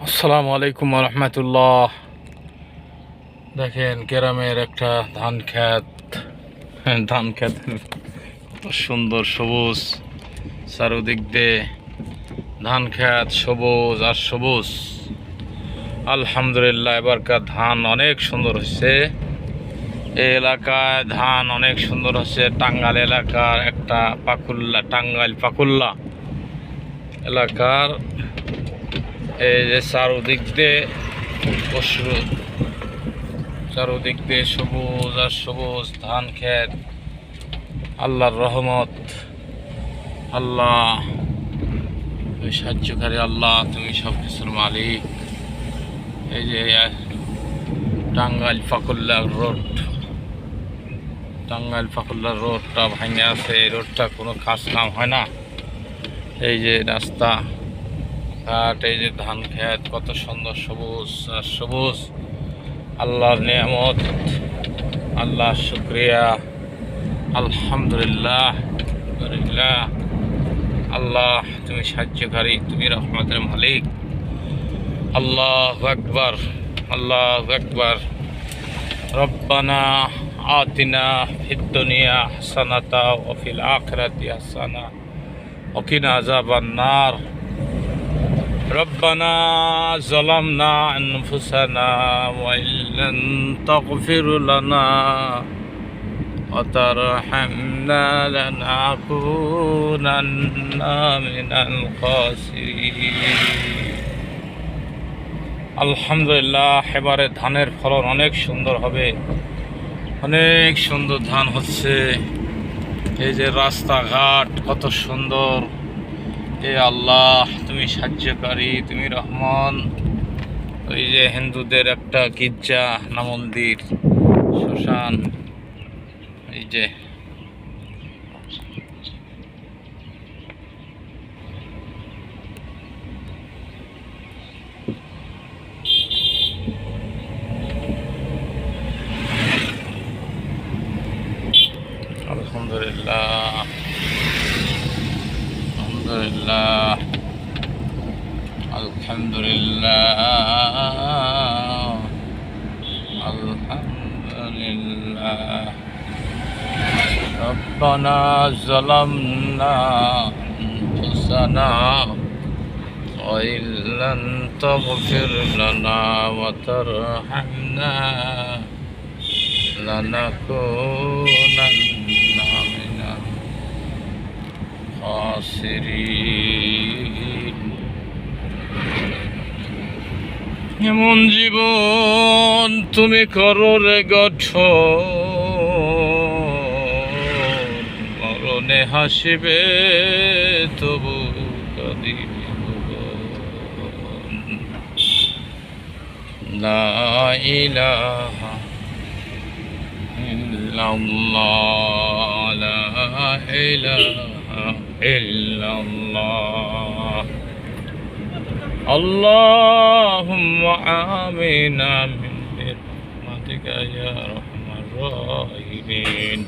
আসসালামু আলাইকুম রহমতুল্লাহ। দেখেন গ্রামের একটা ধান খেত সুন্দর সবুজ, চারদিক দিয়ে ধান খেত সবুজ আর সবুজ। আলহামদুলিল্লাহ, এবারকার ধান অনেক সুন্দর হচ্ছে। এই এলাকায় ধান অনেক সুন্দর হচ্ছে। টাঙ্গাইল এলাকার একটা টাঙ্গাইল পাকুল্লা এলাকার এই যে চারদিক দিয়ে সবুজ আর সবুজ ধান খেত। আল্লাহর রহমত, আল্লাহ তুমি সাহায্যকারী, আল্লাহ তুমি সব কিছুর মালিক। এই যে টাঙ্গাইল পাকুল্লা রোডটা ভাঙে আছে। এই রোডটা কোনো কাজ কাম হয় না। এই যে রাস্তা ঘাট, এই যে ধান খেত, কত সুন্দর সবুজ আর সবুজ। আল্লাহর নিয়ামত, আল্লাহ শুকরিয়া, আলহামদুলিল্লাহ। আল্লাহ তুমি সাহায্যকারী, তুমি রহমতের মালিক। আল্লাহু আকবার, আল্লাহু আকবার। রব্বানা আতিনা ফিদ দুনিয়া হাসানাতা ওয়া ফিল আখিরাতি হাসানা ওয়া কিনা আযাবান নার। ربنا ظلمنا أنفسنا وإن لم تغفر لنا وترحمنا لنكونن من الخاسرين। আলহামদুলিল্লাহ, এবারে ধানের ফলন অনেক সুন্দর হবে, অনেক সুন্দর ধান হচ্ছে। এই যে রাস্তাঘাট কত সুন্দর। এ আল্লাহ তুমি সাহায্যকারী, তুমি রহমান। ওই যে হিন্দুদের একটা গির্জা না মন্দির, শ্মশান। এই যে আলহামদুলিল্লাহ, আলহামদুলিল্লাহ, আলহামদুলিল্লাহ, আলহামদুলিল্লাহ। রব্বানা যালামনা আনফুসানা ওয়া ইন লাম তাগফির লানা ওয়া তারহামনা লানাকুনান্না মিনাল খাসিরিন। এমন জীবন তুমি করো রে গঠন, মরণে হাসিবে তবু কাঁদিবে ভুবন। লা ইলাহা ইল্লাল্লাহ, লা ইলাহা ইল্লাল্লাহ। আল্লাহুম্মা আমিন আমিন বিরহমাতিকা ইয়া আরহামার রাহিমিন।